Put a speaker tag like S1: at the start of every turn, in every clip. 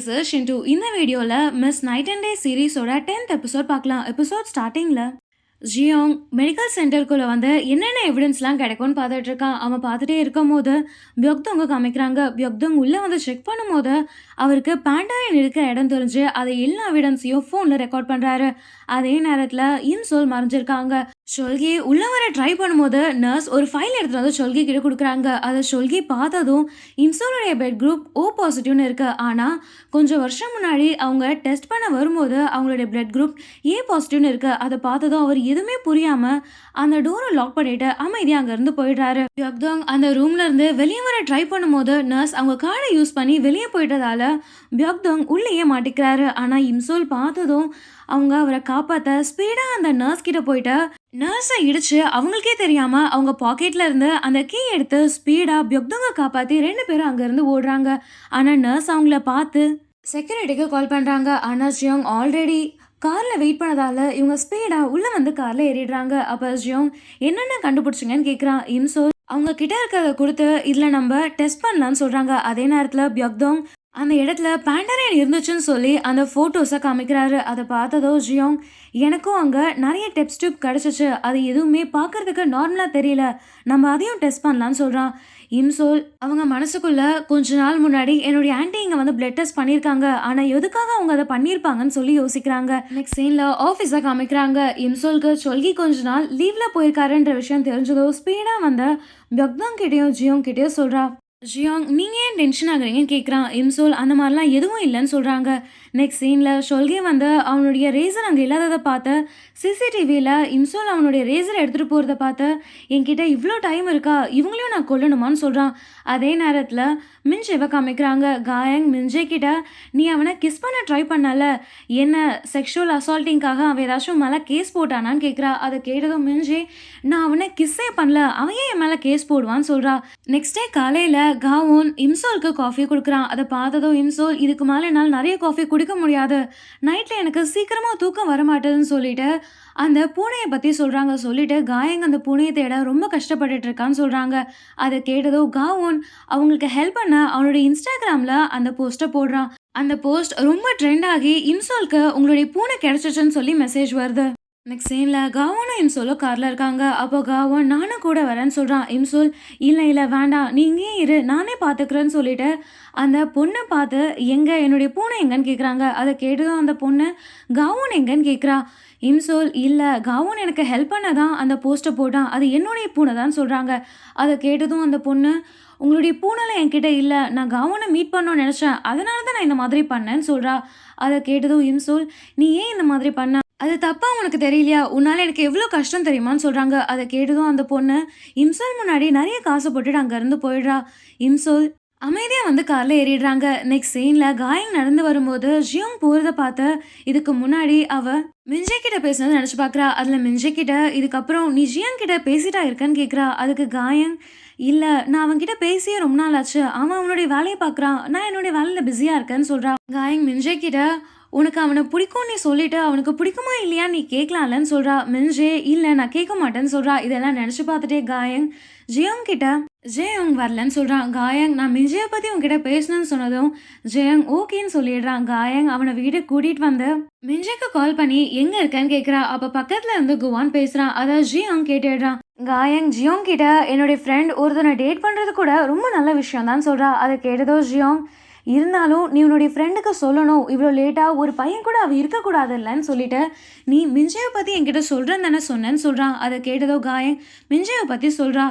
S1: This is ஷின்டு. இந்த வீடியோல மிஸ் நைட் அண்ட் டே சீரிஸோட 10th எபிசோட் பார்க்கலாம். எபிசோட் ஸ்டார்டிங்ல ஜியோங் மெடிக்கல் சென்டருக்குள்ள வந்து என்னென்ன எவிடன்ஸ்லாம் கிடைக்கும்னு பார்த்துட்டு இருக்கான். அவன் பார்த்துட்டே இருக்கும்போது பியோக்தோங்க காமிக்கிறாங்க. பியோக்தோங் உள்ள வந்து செக் பண்ணும்போது அவருக்கு பேண்டரின் இருக்கிற இடம் தெரிஞ்சு அதை எல்லா எவிடன்ஸையும் ஃபோனில் ரெக்கார்ட் பண்ணுறாரு. அதே நேரத்தில் இன்சோல் மறைஞ்சிருக்காங்க. ஷொல்கி உள்ள வர ட்ரை பண்ணும்போது நர்ஸ் ஒரு ஃபைல் எடுத்துட்டு வந்து ஷொல்கி கிட்ட கொடுக்குறாங்க. அதை ஷொல்கி பார்த்ததும் இன்சோலுடைய பெட் குரூப் ஓ பாசிட்டிவ்னு இருக்கு. ஆனால் கொஞ்சம் வருஷம் முன்னாடி அவங்க டெஸ்ட் பண்ண வரும்போது அவங்களுடைய பிளட் குரூப் ஏ பாசிட்டிவ்னு இருக்கு. அதை பார்த்ததும் அவர் எதுவுமே புரியாம அந்த டோரை லாக் பண்ணிட்டு அமைதியா அங்க இருந்து போயிடுறாரு. பியோக்தோங் அந்த ரூம்ல இருந்து வெளியே வர ட்ரை பண்ணும்போது நர்ஸ் அவங்க கார்டை யூஸ் பண்ணி வெளியே போயிட்டதால பியோக்தோங் உள்ளேயே மாட்டிக்கிறாரு. ஆனா இம்சோல் பார்த்ததும் அவங்க அவரை காப்பாத்த ஸ்பீடா அந்த நர்ஸ் கிட்ட போயிட்டு நர்ஸை இடிச்சு அவங்களுக்கே தெரியாம அவங்க பாக்கெட்ல இருந்து அந்த கீ எடுத்து ஸ்பீடா பியோக்தோங்க காப்பாத்தி 2 பேரும் அங்க இருந்து ஓடுறாங்க. ஆனா நர்ஸ் அவங்கள பார்த்து செக்யூரிட்டிக்கு கால் பண்றாங்க. ஆனா ஜியோங் ஆல்ரெடி கார்ல வெயிட் பண்ணதால இவங்க ஸ்பீடா உள்ள வந்து கார்ல ஏறிடுறாங்க. அப்ப ஜியோங் என்னென்ன கண்டுபிடிச்சிங்கன்னு கேட்குறான். இம்சோல் அவங்க கிட்ட இருக்கிறத கொடுத்து இதுல நம்ம டெஸ்ட் பண்ணலாம்னு சொல்றாங்க. அதே நேரத்துல பியோக்தோங் அந்த இடத்துல பேண்டரின் இருந்துச்சுன்னு சொல்லி அந்த ஃபோட்டோஸை காமிக்கிறாரு. அதை பார்த்ததோ ஜியோங் எனக்கும் அங்கே நிறைய டெப்ஸ் டியூப் கிடச்சிச்சு, அது எதுவுமே பார்க்கறதுக்கு நார்மலாக தெரியல, நம்ம அதையும் டெஸ்ட் பண்ணலான்னு சொல்கிறான். இம்சோல் அவங்க மனசுக்குள்ள கொஞ்ச நாள் முன்னாடி என்னுடைய ஆன்ட்டி இங்கே வந்து பிளட் டெஸ்ட் பண்ணியிருக்காங்க, ஆனால் எதுக்காக அவங்க அதை பண்ணியிருப்பாங்கன்னு சொல்லி யோசிக்கிறாங்க. நெக்ஸ்ட் சீனில் ஆஃபீஸை காமிக்கிறாங்க. இம்சோலுக்கு சொல்கி கொஞ்ச நாள் லீவில் போயிருக்காருன்ற விஷயம் தெரிஞ்சதோ ஸ்பீடாக வந்த பியோக்தோங் கிட்டேயும் ஜியோங் கிட்டேயும் சொல்கிறா. ஜியோங் நீங்கள் ஏன் டென்ஷன் ஆகுறீங்கன்னு கேட்குறான். இம்சோல் அந்த மாதிரிலாம் எதுவும் இல்லைன்னு சொல்கிறாங்க. நெக்ஸ்ட் சீனில் ஷொல்கே வந்து அவனுடைய ரேசர் அங்கே இல்லாததை பார்த்து சிசிடிவியில் இம்சோல் அவனுடைய ரேசரை எடுத்துகிட்டு போகிறத பார்த்து என்கிட்ட இவ்வளோ டைம் இருக்கா, இவங்களையும் நான் கொல்லணுமான்னு சொல்கிறான். அதே நேரத்தில் மின்ஜேவை காமிக்கிறாங்க. காயங் மின்ஜே கிட்ட நீ அவனை கிஸ் பண்ண ட்ரை பண்ணல, என்ன செக்ஷுவல் அசால்ட்டிங்காக அவன் ஏதாச்சும் மேலே கேஸ் போட்டானான்னு கேட்குறா. அதை கேட்டதும் மின்ஜே நான் அவனை கிஸ்ஸே பண்ணல, அவன் ஏன் என் மேலே கேஸ் போடுவான்னு சொல்கிறா. நெக்ஸ்ட் டே காலையில் காவோன் இம்சோலுக்கு காஃபி கொடுக்குறான். அதை பார்த்ததும் இம்சோல் இதுக்கு மேலே என்னால் நிறைய காஃபி குடிக்க முடியாது, நைட்டில் எனக்கு சீக்கிரமாக தூக்கம் வரமாட்டேதுன்னு சொல்லிட்டு அந்த பூனையை பற்றி சொல்கிறாங்க. சொல்லிட்டு காயங்க அந்த பூனையை தேட ரொம்ப கஷ்டப்பட்டுட்டு இருக்கான்னு சொல்கிறாங்க. அதை கேட்டதோ காவோன் அவங்களுக்கு ஹெல்ப் பண்ண அவனுடைய இன்ஸ்டாகிராமில் அந்த போஸ்ட்டை போடுறான். அந்த போஸ்ட் ரொம்ப ட்ரெண்ட் ஆகி இம்சோலுக்கு உங்களுடைய பூனை கிடைச்சிச்சுன்னு சொல்லி மெசேஜ் வருது. நெக்ஸ்ட் சீனில் காவோனும் இம்சோலும் காரில் இருக்காங்க. அப்போ காவோன் நானும் கூட வரேன்னு சொல்கிறான். இம்சோல் இல்லை இல்லை வேண்டாம், நீ இங்கே இரு, நானே பார்த்துக்கிறேன்னு சொல்லிட்டு அந்த பொண்ணை பார்த்து எங்கே என்னுடைய பூனை எங்கன்னு கேட்குறாங்க. அதை கேட்டதும் அந்த பொண்ணு காவோன் எங்கன்னு கேட்குறா. இம்சோல் இல்லை, காவோன் எனக்கு ஹெல்ப் பண்ண தான் அந்த போஸ்ட்டை போட்டான், அது என்னுடைய பூனை தான் சொல்கிறாங்க. அதை கேட்டதும் அந்த பொண்ணு உங்களுடைய பூனைலாம் என்கிட்ட இல்லை, நான் காவோனை மீட் பண்ணணும்னு நினச்சேன், அதனால தான் நான் இந்த மாதிரி பண்ணேன்னு சொல்கிறா. அதை கேட்டதும் இம்சோல் நீ ஏன் இந்த மாதிரி பண்ண, அது தப்பாக உனக்கு தெரியலையா, உன்னால் எனக்கு எவ்வளோ கஷ்டம் தெரியுமான்னு சொல்கிறாங்க. அதை கேட்டதும் அந்த பொண்ணு இம்சோல் முன்னாடி நிறைய காசு போட்டுட்டு அங்கேருந்து போயிடுறா. இம்சோல் அமைதியாக வந்து காரில் ஏறிடுறாங்க. நெக்ஸ்ட் சீனில் காயங் நடந்து வரும்போது ஜியோங் போகிறத பார்த்து இதுக்கு முன்னாடி அவள் மின்ஜே கிட்ட பேசுனது நினச்சி பார்க்குறா. அதில் மின்ஜே கிட்ட இதுக்கப்புறம் நீ ஜியோங் கிட்ட பேசிட்டா இருக்கன்னு கேட்குறா. அதுக்கு காயங் இல்லை, நான் அவன்கிட்ட பேசியே ரொம்ப நாள் ஆச்சு, அவன் அவனுடைய வேலையை பார்க்குறான், நான் என்னுடைய வேலையில் பிஸியாக இருக்கேன்னு சொல்கிறான். காயங் மின்ஜே கிட்ட உனக்கு அவனை பிடிக்கும் நீ சொல்லிட்டு அவனுக்கு பிடிக்குமா இல்லையா நீ கேட்கலாம்லன்னு சொல்கிறா. மின்ஜே இல்லை நான் கேட்க மாட்டேன்னு சொல்கிறா. இதெல்லாம் நினச்சி பார்த்துட்டே காயங் ஜியோங் கிட்ட ஜெயோங் வரலன்னு சொல்கிறான். காயங் நான் மின்ஜியை பற்றி உங்ககிட்ட பேசணும்னு சொன்னதும் ஜெயோங் ஓகேன்னு சொல்லிடுறான். காயங் அவனை வீட்டுக்கு கூட்டிகிட்டு வந்து மின்ஜிக்கு கால் பண்ணி எங்கே இருக்கேன்னு கேட்குறா. அப்போ பக்கத்தில் இருந்து குவான் பேசுகிறான். அதை ஜியோங் கேட்டுடுறான். காயங் ஜியோங் கிட்ட என்னுடைய ஃப்ரெண்ட் ஒருத்தனை டேட் பண்ணுறது கூட ரொம்ப நல்ல விஷயம் தான் சொல்கிறா. அதை கேட்டதோ ஜியோங் இருந்தாலும் நீ உன்னுடைய ஃப்ரெண்டுக்கு சொல்லணும், இவ்வளோ லேட்டாக ஒரு பையன் கூட அவள் இருக்கக்கூடாது இல்லைன்னு சொல்லிட்டு நீ மின்ஜையை பற்றி என்கிட்ட சொல்கிறேன்னு தானே சொன்னேன்னு சொல்கிறான். அதை கேட்டதோ காயங் மின்ஜையை பற்றி சொல்கிறா.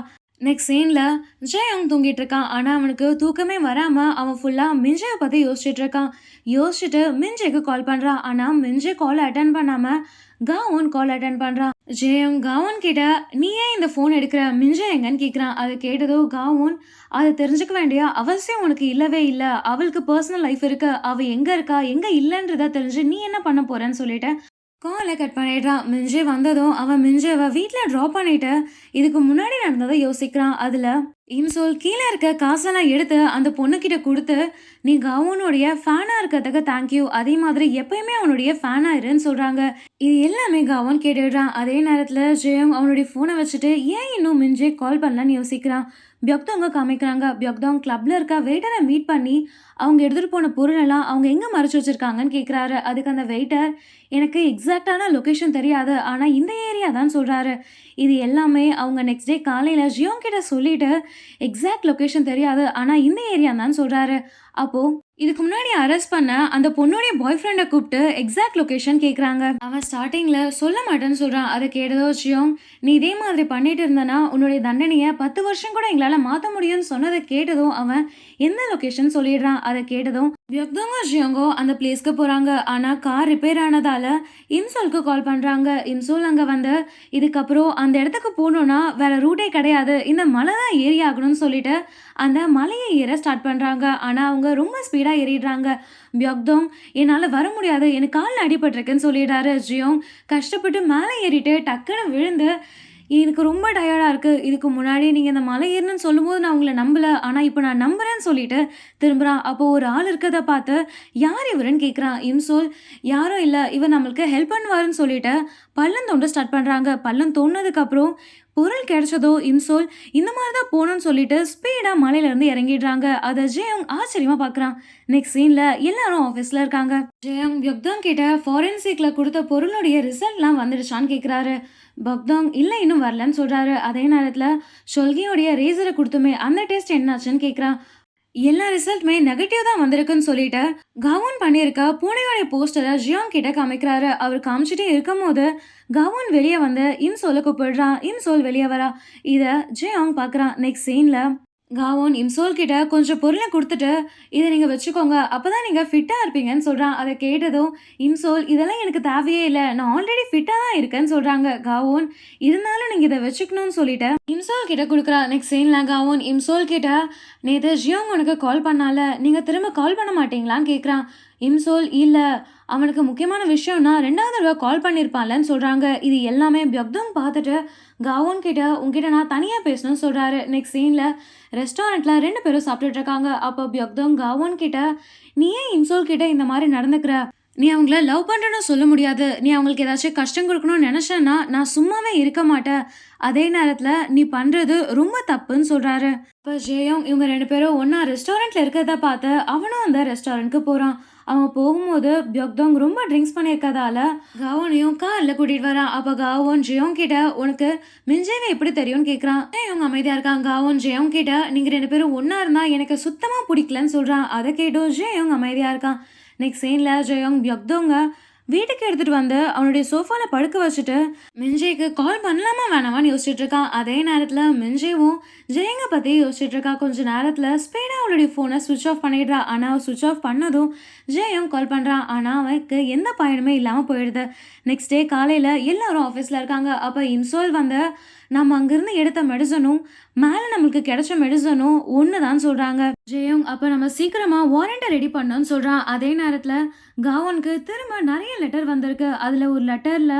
S1: நெக்ஸ்ட் சீனில் ஜெயோங் தூங்கிட்டு இருக்கான். ஆனால் அவனுக்கு தூக்கமே வராமல் அவன் ஃபுல்லாக மின்ஜையை பற்றி யோசிச்சுட்டு இருக்கான். யோசிச்சுட்டு மின்ஜைக்கு கால் பண்ணுறான். ஆனால் மின்ஜை கால் அட்டன் பண்ணாமல் காவோன் கால் அட்டன் பண்ணுறான். ஜெயோங் காவோன் கிட்ட நீ ஏன் இந்த ஃபோன் எடுக்கிற, மின்ஜை எங்கன்னு கேட்குறான். அதை கேட்டதோ காவோன் அதை தெரிஞ்சுக்க வேண்டிய அவசியம் உனக்கு இல்லவே இல்லை, அவளுக்கு பர்சனல் லைஃப் இருக்கு, அவள் எங்கே இருக்கா எங்கே இல்லைன்றத தெரிஞ்சு நீ என்ன பண்ண போகிறேன்னு சொல்லிட்டு காலை கட் பண்ணிடுறான். மின்ஜே வந்ததும் அவன் மின்ஜேவை வீட்டில் ட்ராப் பண்ணிட்டு இதுக்கு முன்னாடி நடந்ததை யோசிக்கிறான். அதில் இம்சோல் கீழே இருக்க காசெல்லாம் எடுத்து அந்த பொண்ணுக்கிட்ட கொடுத்து நீ காவோனுடைய ஃபேனாக இருக்கிறதுக்கு தேங்க்யூ, அதே மாதிரி எப்பயுமே அவனுடைய ஃபேனாக இருன்னு சொல்கிறாங்க. இது எல்லாமே காவோன் கேட்டுடுறான். அதே நேரத்தில் ஜெயோங் அவனுடைய ஃபோனை வச்சுட்டு ஏன் இன்னும் மின்ஜே கால் பண்ணலன்னு யோசிக்கிறான். பியக்தோங்க காமிக்கிறாங்க. பியக்தோங் கிளப்ல இருக்க வெயிட்டரை மீட் பண்ணி அவங்க எடுத்துட்டு போன பொருளெல்லாம் அவங்க எங்க மறைச்சு வச்சிருக்காங்கன்னு கேட்குறாரு. அதுக்கு அந்த வெயிட்டர் எனக்கு எக்ஸாக்டான லொகேஷன் தெரியாது. ஆனா இந்த ஏரியா தான் சொல்றாரு. இது எல்லாமே அவங்க நெக்ஸ்ட் டே காலையில ஜியோங் கிட்ட சொல்லிட்டு எக்ஸாக்ட் லொகேஷன் தெரியாது. ஆனா இந்த ஏரியா தான் சொல்றாரு. அப்போ இதுக்கு முன்னாடி அரெஸ்ட் பண்ண அந்த பொண்ணுடைய பாய் ஃப்ரெண்டை கூப்பிட்டு எக்ஸாக்ட் லொகேஷன் கேட்குறாங்க. அவன் ஸ்டார்டிங்ல சொல்ல மாட்டேன்னு சொல்றான். அதை கேட்டதோ ஜியோங், நீ இதே மாதிரி பண்ணிட்டு இருந்தனா உன்னுடைய தண்டனையை 10 வருஷம் கூட எங்களால மாத்த முடியும்னு சொன்னதை கேட்டதும் அவன் எந்த லொகேஷன் சொல்லிடுறான். அதை கேட்டதும் பியக்தோங்கோ ஜியோங்கோ அந்த பிளேஸ்க்கு போறாங்க. ஆனா கார் ரிப்பேர் ஆனதால இம்சோலுக்கு கால் பண்றாங்க. இம்சோல் அங்க வந்து இதுக்கப்புறம் அந்த இடத்துக்கு போகணும்னா வேற ரூட்டே கிடையாது, இந்த மலை தான் ஏறி ஆகணும்னு சொல்லிட்டு அந்த மலையை ஏற ஸ்டார்ட் பண்றாங்க. ஆனா அவங்க ரொம்ப ஸ்பீடா ஏறிடுறாங்க. பியக்தோங், என்னால வர முடியாது, எனக்கு காலில் அடிபட்டிருக்குன்னு சொல்லிடுறாரு. ஜியோங் கஷ்டப்பட்டு மேலே ஏறிட்டு டக்குன்னு விழுந்து எனக்கு ரொம்ப டயர்டா இருக்கு. இதுக்கு முன்னாடி நீங்க இந்த மலை ஏறணும்னு சொல்லும்போது நான் உங்கள நம்பல. ஆனா இப்ப நான் நம்புறேன்னு சொல்லிட்டு திரும்புறான். அப்போ ஒரு ஆள் இருக்கத பார்த்து யார் இவருன்னு கேட்குறான். இம்சோல், யாரும் இல்ல, இவர் நம்மளுக்கு ஹெல்ப் பண்ணுவாருன்னு சொல்லிட்டு பள்ளம் தோண்ட ஸ்டார்ட் பண்றாங்க. பள்ளம் தோண்டுனதுக்கு அப்புறம் பொருள் கிடைச்சதோ இம்சோல் இந்த மாதிரி தான் போகணும்னு சொல்லிட்டு ஸ்பீடா மலையிலேருந்து இறங்கிடுறாங்க. அதை ஜெயோங் ஆச்சரியமா பார்க்குறான். நெக்ஸ்ட் சீன்ல எல்லாரும் ஆஃபீஸில் இருக்காங்க. ஜெயோங் பியக்தோங் கிட்ட ஃபாரன்சிக்ல கொடுத்த பொருளுடைய ரிசல்ட்லாம் வந்துடுச்சான்னு கேட்குறாரு. பக்தாங் இல்லை இன்னும் வரலன்னு சொல்றாரு. அதே நேரத்தில் ஷொல்கியோடைய ரேசரை கொடுத்துமே அந்த டெஸ்ட் என்னாச்சுன்னு கேட்குறான். எல்லா ரிசல்ட்டுமே நெகட்டிவ் தான் வந்திருக்குன்னு சொல்லிட்டு கவுன் பண்ணியிருக்க பூனையோடைய போஸ்டரை ஜியோங் கிட்ட காமிக்கிறாரு. அவர் காமிச்சிட்டே இருக்கும் போது கவுன் வெளியே வந்து இம்சோலை கூப்பிடுறான். இம்சோல் வெளியே வரா. இதை ஜியோங் பார்க்குறான். நெக்ஸ்ட் சீனில் காவோன் இம்சோல் கிட்ட கொஞ்சம் பொருளை கொடுத்துட்டு இதை நீங்கள் வச்சுக்கோங்க, அப்போ தான் நீங்கள் ஃபிட்டாக இருப்பீங்கன்னு சொல்கிறான். அதை கேட்டதும் இம்சோல், இதெல்லாம் எனக்கு தேவையே இல்லை, நான் ஆல்ரெடி ஃபிட்டாக தான் இருக்கேன்னு சொல்கிறாங்க. காவோன், இருந்தாலும் நீங்கள் இதை வச்சுக்கணும்னு சொல்லிட்டு இம்சோல் கிட்ட கொடுக்குறா. நெக்ஸ்ட் சீனில் காவோன் இம்சோல் கிட்ட நேற்று ஜியோங் உனக்கு கால் பண்ணால, நீங்கள் திரும்ப கால் பண்ண மாட்டீங்களான்னு கேட்குறான். இம்சோல், இல்லை, அவனுக்கு முக்கியமான விஷயம்னா 2வது தடவை கால் பண்ணியிருப்பான்லன்னு சொல்கிறாங்க. இது எல்லாமே பியக்தோங் பார்த்துட்டு காவோன் கிட்ட உங்ககிட்ட நான் தனியாக பேசணும்னு சொல்கிறாரு. நெக்ஸ்ட் சீனில் ரெஸ்டாரண்ட்டில் 2 பேரும் சாப்பிட்டுட்டு இருக்காங்க. அப்போ பியக்தோங் காவோன் கிட்ட, நீ ஏன் இம்சோல் கிட்ட இந்த மாதிரி நடந்துக்கிற, நீ அவங்கள லவ் பண்ணுறேன்னு சொல்ல முடியாது, நீ அவங்களுக்கு ஏதாச்சும் கஷ்டம் கொடுக்கணும்னு நினச்சேன்னா நான் சும்மாவே இருக்க மாட்டேன், அதே நேரத்தில் நீ பண்ணுறது ரொம்ப தப்புன்னு சொல்கிறாரு. இப்போ ஜெயோங் இவங்க 2 பேரும் ஒன்றா ரெஸ்டாரண்ட்டில் இருக்கிறத பார்த்து அவனும் அந்த ரெஸ்டாரண்ட்க்கு போகிறான். அவன் போகும்போது பியக்தோங் ரொம்ப ட்ரிங்க்ஸ் பண்ணியிருக்கதால காவோனையும் காரில் கூட்டிகிட்டு வரான். அப்போ காவோன் ஜியோங் கிட்ட உனக்கு மிஞ்சேவை எப்படி தெரியும்னு கேட்குறான். இவங்க அமைதியாக இருக்கான். காவோன் ஜியோங் கிட்ட நீங்கள் 2 பேரும் ஒன்றா இருந்தால் எனக்கு சுத்தமாக பிடிக்கலன்னு சொல்கிறான். அதை கேட்டும் ஜியோங் அமைதியாக இருக்கான். நெக்ஸ்ட் சீனில் ஜெயோங் பியக்தோங்க வீட்டுக்கு எடுத்துகிட்டு வந்து அவனுடைய சோஃபாவில் படுக்க வச்சுட்டு மிஞ்சேக்கு கால் பண்ணலாமா வேணாமான்னு யோசிச்சுட்டு இருக்கான். அதே நேரத்தில் மிஞ்சேவும் ஜெயங்க பற்றி யோசிச்சுட்டு இருக்கா. கொஞ்சம் நேரத்தில் ஸ்பீடாக அவளுடைய ஃபோனை சுவிட்ச் ஆஃப் பண்ணிடுறா. ஆனால் அவள் சுவிட்ச் ஆஃப் பண்ணதும் ஜெயம் கால் பண்ணுறான். ஆனால் அவனுக்கு எந்த பயனுமே இல்லாமல் போயிடுது. நெக்ஸ்ட் டே காலையில் எல்லாரும் ஆஃபீஸில் இருக்காங்க. அப்போ இன்சோல் வந்து நம்ம அங்கேருந்து எடுத்த மெடிசனும் மேலே நம்மளுக்கு கிடைச்ச மெடிசனும் ஒன்று தான் சொல்கிறாங்க. ஜெயோங், அப்போ நம்ம சீக்கிரமாக வாரண்ட்டை ரெடி பண்ணோன்னு சொல்கிறான். அதே நேரத்தில் காவனுக்கு திரும்ப நிறைய லெட்டர் வந்திருக்கு. அதில் ஒரு லெட்டரில்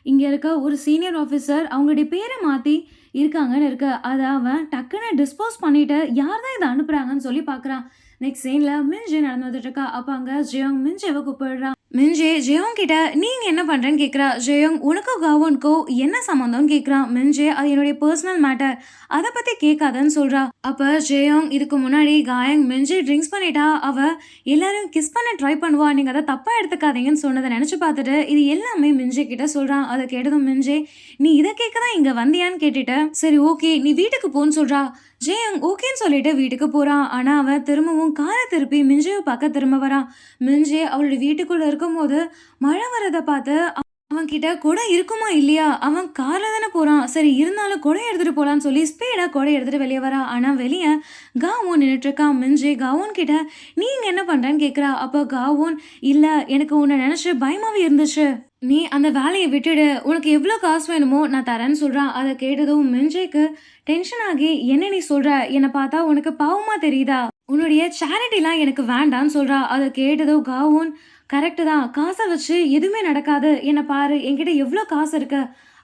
S1: இங்கே இருக்க ஒரு சீனியர் ஆஃபீஸர் அவங்களுடைய பேரை மாற்றி இருக்காங்கன்னு இருக்கு. அதை அவன் டக்குன்னு டிஸ்போஸ் பண்ணிவிட்டு யார் தான் இதை அனுப்புகிறாங்கன்னு சொல்லி பார்க்குறான். நெக்ஸ்ட் சீனில் மின்ஜே நடந்து வந்துட்டுருக்கா. அப்போ அங்கே ஜியோங் மின்ஜேவை கூப்பிடுறான். மின்ஜே ஜெயோங் கிட்ட நீங்கள் என்ன பண்ணுறேன்னு கேட்குறா. ஜெயோங், உனக்கோ காவோனுக்கோ என்ன சம்மந்தம்னு கேட்குறான். மின்ஜே, அது என்னுடைய பர்சனல் மேட்டர், அதை பற்றி கேட்காதன்னு சொல்கிறா. அப்போ ஜெயோங், இதுக்கு முன்னாடி காயங் மின்ஜே ட்ரிங்க்ஸ் பண்ணிட்டா அவள் எல்லாரும் கிஸ் பண்ண ட்ரை பண்ணுவா, நீங்கள் அதை தப்பாக எடுத்துக்காதீங்கன்னு சொன்னதை நினச்சி பார்த்துட்டு இது எல்லாமே மின்ஜே கிட்ட சொல்கிறான். அதை கேட்டதும் மின்ஜே, நீ இதை கேட்க தான் இங்கே வந்தியான்னு கேட்டுட்ட, சரி ஓகே நீ வீட்டுக்கு போன்னு சொல்கிறா. ஜெயோங் ஓகேன்னு சொல்லிட்டு வீட்டுக்கு போகிறான். ஆனால் அவன் திரும்பவும் காரை திருப்பி மின்ஜேவை பார்க்க திரும்ப வரான். மின்ஜே அவளுடைய வீட்டுக்குள்ளே இருக்கும்போது மழை வரதை பார்த்து அவன்கிட்ட கொடை இருக்குமா இல்லையா, அவன் காரில் தானே போகிறான், சரி இருந்தாலும் கொடை எடுத்துகிட்டு போகலான்னு சொல்லி ஸ்பீடாக கொடை எடுத்துகிட்டு வெளியே வரான். ஆனால் வெளியே காவோன் நின்றுட்டுருக்கான். மின்ஜே காவோன் கிட்ட நீங்கள் என்ன பண்ணுறேன்னு கேட்குறா. அப்போ காவோன், இல்லை எனக்கு உன்னை நினச்சி பயமாகவே இருந்துச்சு, நீ அந்த வேலையை விட்டுடு, உனக்கு எவ்வளோ காசு வேணுமோ நான் தரேன்னு சொல்கிறான். அதை கேட்டதும் மின்ஜேக்கு டென்ஷன் ஆகி, என்ன நீ சொல்கிற, என்னை பார்த்தா உனக்கு பாவமாக தெரியுதா, உன்னுடைய சேரிட்டிலாம் எனக்கு வேண்டான்னு சொல்கிறா. அதை கேட்டதும் காவோன், கரெக்டு தான், காசை வச்சு எதுவுமே நடக்காது, என்னை பாரு என்கிட்ட எவ்வளோ காசு இருக்கு,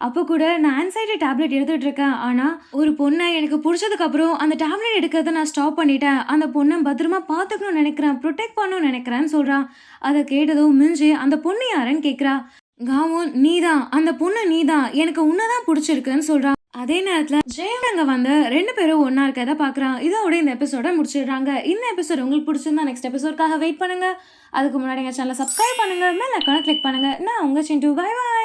S1: அப்போ கூட நான் ஆன்சைட்டி டேப்லெட் எடுத்துகிட்டு இருக்கேன், ஆனால் ஒரு பொண்ணை எனக்கு பிடிச்சதுக்கப்புறம் அந்த டேப்லெட் எடுக்கிறத நான் ஸ்டாப் பண்ணிட்டேன், அந்த பொண்ணை பத்திரமா பார்த்துக்கணும்னு நினைக்கிறேன், ப்ரொடெக்ட் பண்ணணும்னு நினைக்கிறேன்னு சொல்கிறான். அதை கேட்டதும் மின்ஜே அந்த பொண்ணு யாருன்னு கேட்குறா. காவோன், நீதான் அந்த பொண்ணு, நீதான், எனக்கு உன்னை தான் பிடிச்சிருக்குன்னு சொல்கிறான். அதே நேரத்துல ஜெயம் அங்க வந்து 2 பேரும் ஒண்ணா இருக்கறத பார்க்குறான். இதோட இந்த எபிசோட முடிச்சிடுறாங்க. இந்த எபிசோட் உங்களுக்கு பிடிச்சிருந்தா நெக்ஸ்ட் எபிசோட்காக வெயிட் பண்ணுங்க. அதுக்கு முன்னாடி எங்க சேனலை சப்ஸ்கிரைப் பண்ணுங்க. பெல் ஐகானை கிளிக் பண்ணுங்க. நான் உங்க சிண்டு. By by.